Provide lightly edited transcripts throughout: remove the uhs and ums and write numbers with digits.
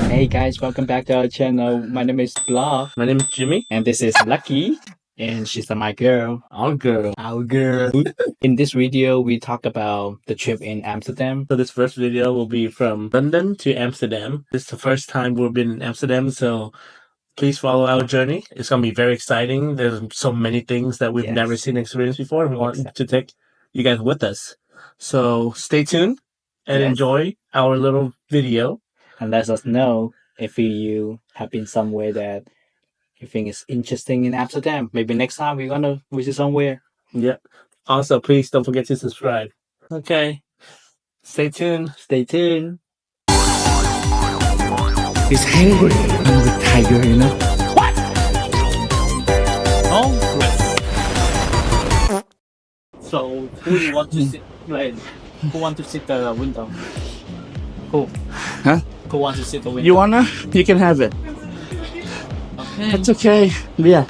Hey guys, welcome back to our channel. My name is Blah, My name is Jimmy. and this is Lucky, and she's my girl. Our girl. Our girl. In this video, we talk about the trip in Amsterdam. So this first video will be from London to Amsterdam. This is the first time we've been in Amsterdam, so please follow our journey. It's gonna be very exciting. There's so many things that we've never seen and experienced before, and we want to take you guys with us. So stay tuned and enjoy our little video. And let us know if you have been somewhere that you think is interesting in Amsterdam. Maybe next time we're gonna visit somewhere. Yeah. Also, please don't forget to subscribe. Okay. Stay tuned. Stay tuned. He's hungry. I'm the tiger, you know. What? Oh. So who you want to sit? Like, who want to sit the window? Who? Huh? Who wants to sit the window? You wanna? You can have it. Okay. It's okay. Yeah.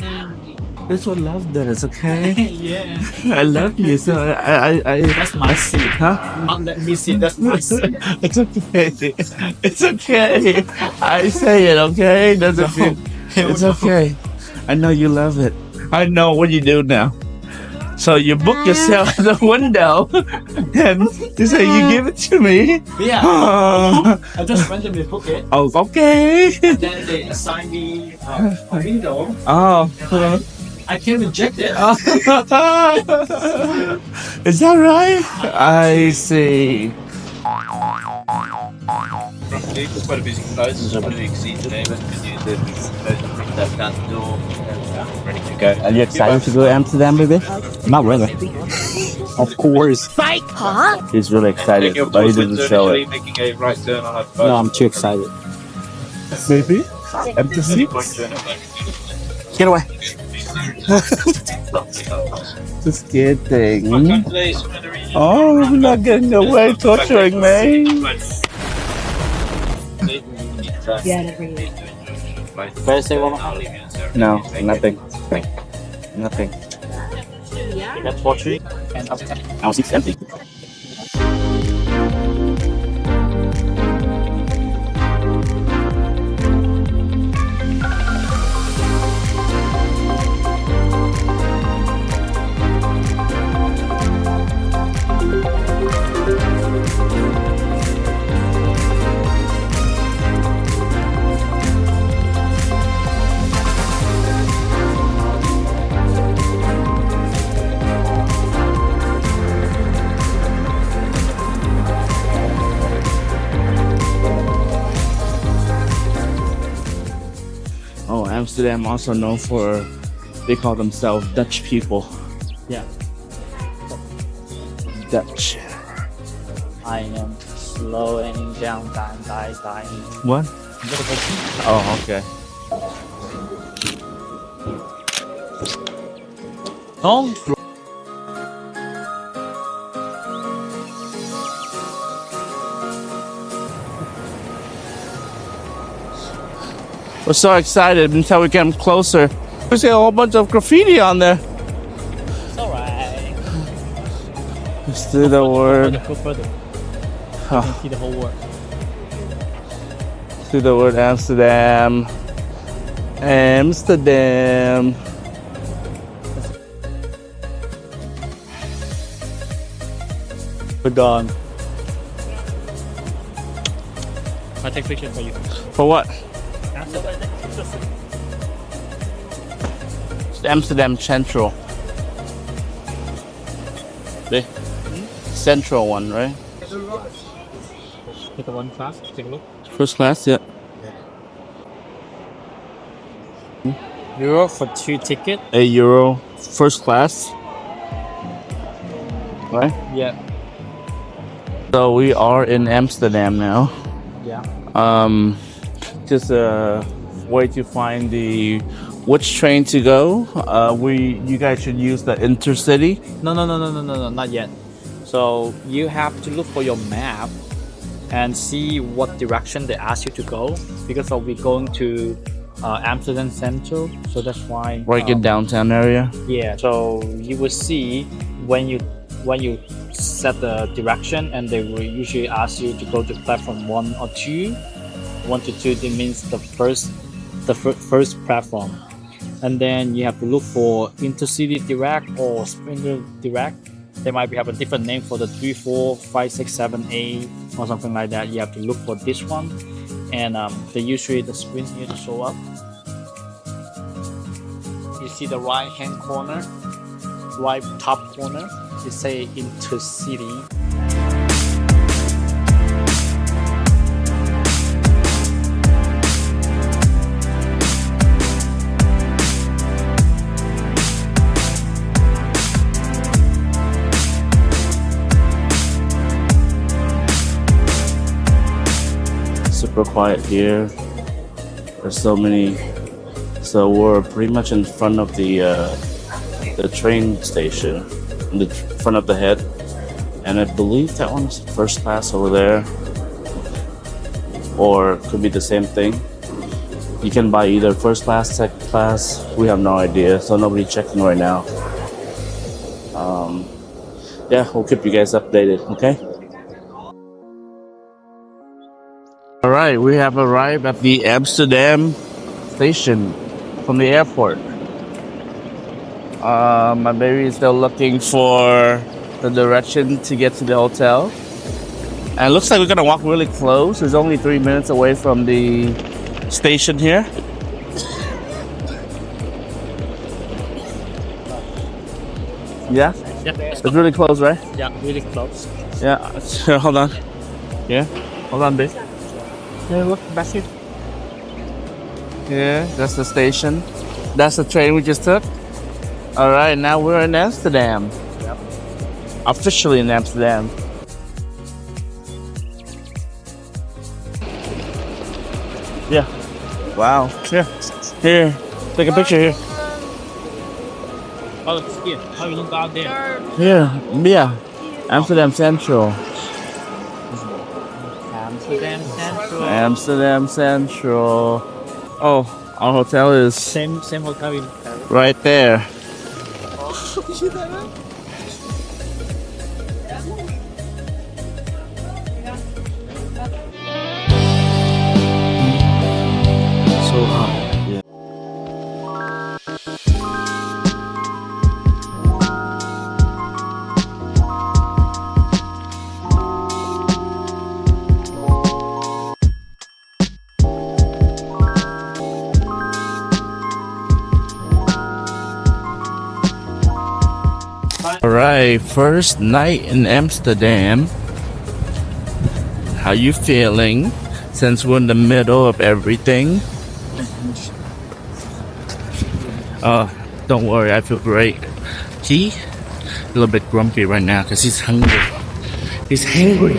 That's what love does, okay? Yeah. I love you, so I That's my seat. Huh? Not let me sit. That's my seat. It's okay. It's okay. I say it, okay? Doesn't feel. It's okay. I know you love it. I know what you do now. So you book yourself the window, and you say you give it to me. Yeah. I just randomly book it. Oh, okay. And then they assign me a window. Oh. I can reject it. Is that right? I see. It's quite a busy place. It's quite a big scene today. But you can use that down the door and ready to go. Are you excited to go to Amsterdam, baby? Not really. Of course. Fight, huh? He's really excited, but he doesn't show it. Making a right turn on a No, I'm too excited. Maybe? Empty seats? Get away. Just kidding. Oh, I'm not getting away, torturing me. First say one. No, nothing. Nothing. That's torturing. And Our seat's empty. Oh, Amsterdam also known for, they call themselves Dutch people. yeah, Dutch. I am slowing down, dying. What? Oh, okay. Oh. We're so excited until we get closer. We see a whole bunch of graffiti on there. It's alright. Let's do the word. Go further. You Oh, can see the whole word. let's do the word Amsterdam. Amsterdam. We're done. I'll take picture for you. For what? It's Amsterdam Central. The central one, right? Take a one class. Take a look. First class, yeah. Euro for 2 tickets. €1, first class. Right? Yeah. So we are in Amsterdam now. Yeah. Just a way to find which train to go. You guys should use the intercity. No, not yet. So you have to look for your map and see what direction they ask you to go, because we're going to Amsterdam Central, so that's why. Right in downtown area. Yeah. So you will see when you set the direction, and they will usually ask you to go to platform 1 or 2, 1 to 2, it means the first platform. And then you have to look for intercity direct or sprinter direct. They might have a different name for the 3, 4, 5, 6, 7, 8 or something like that. You have to look for this one, and they usually the sprint here to show up. You see the right hand corner, right top corner, it say intercity. Super quiet here. There's so many. So we're pretty much in front of the train station, in the front of the head, and I believe that one's first class over there, or it could be the same thing. You can buy either first class, second class. We have no idea, so nobody checking right now. Yeah, we'll keep you guys updated. Okay. All right, we have arrived at the Amsterdam station from the airport. My baby is still looking for the direction to get to the hotel. And it looks like we're gonna walk really close. It's only 3 minutes away from the station here. Yeah? Yeah, It's really close, right? yeah, really close. Yeah. Hold on. Yeah. Hold on, babe. Yeah, look back here. Yeah, that's the station. That's the train we just took. All right, now we're in Amsterdam. Yep. Officially in Amsterdam. Yeah. Wow. Yeah. Here. Take a picture here. Oh, it's here. How you look out there? Here. Yeah. Amsterdam Central. Amsterdam Central. Amsterdam Central. Oh, our hotel is Same hotel in Paris. right there. So hot. Yeah. Alright, first night in Amsterdam. How you feeling since we're in the middle of everything? Don't worry, I feel great. He a little bit grumpy right now because he's hungry. He's hungry.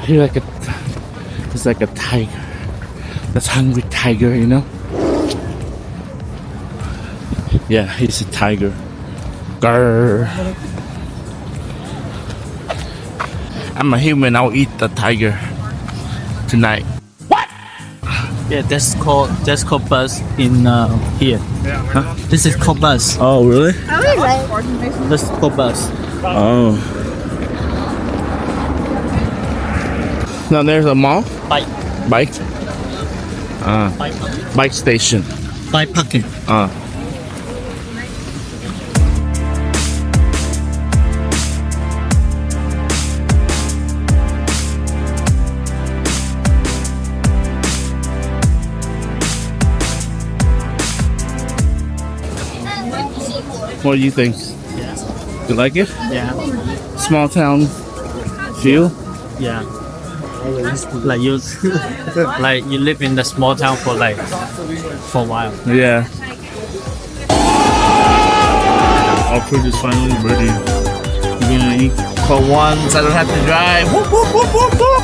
He's like a tiger. That's hungry tiger, you know? Yeah, he's a tiger. Grr. I'm a human, I'll eat the tiger tonight. Yeah, that's called bus in here. Huh? This is called bus. Oh, really? This is called bus. Oh. Now there's a mall? Bike. Bike? Bike. Bike station. Bike parking. What do you think? You like it? Yeah. Small town feel? Yeah. Like you, like you live in the small town for a while. Yeah. Our food is finally ready. We're gonna eat for once. I don't have to drive. Whoop, whoop, whoop, whoop, whoop.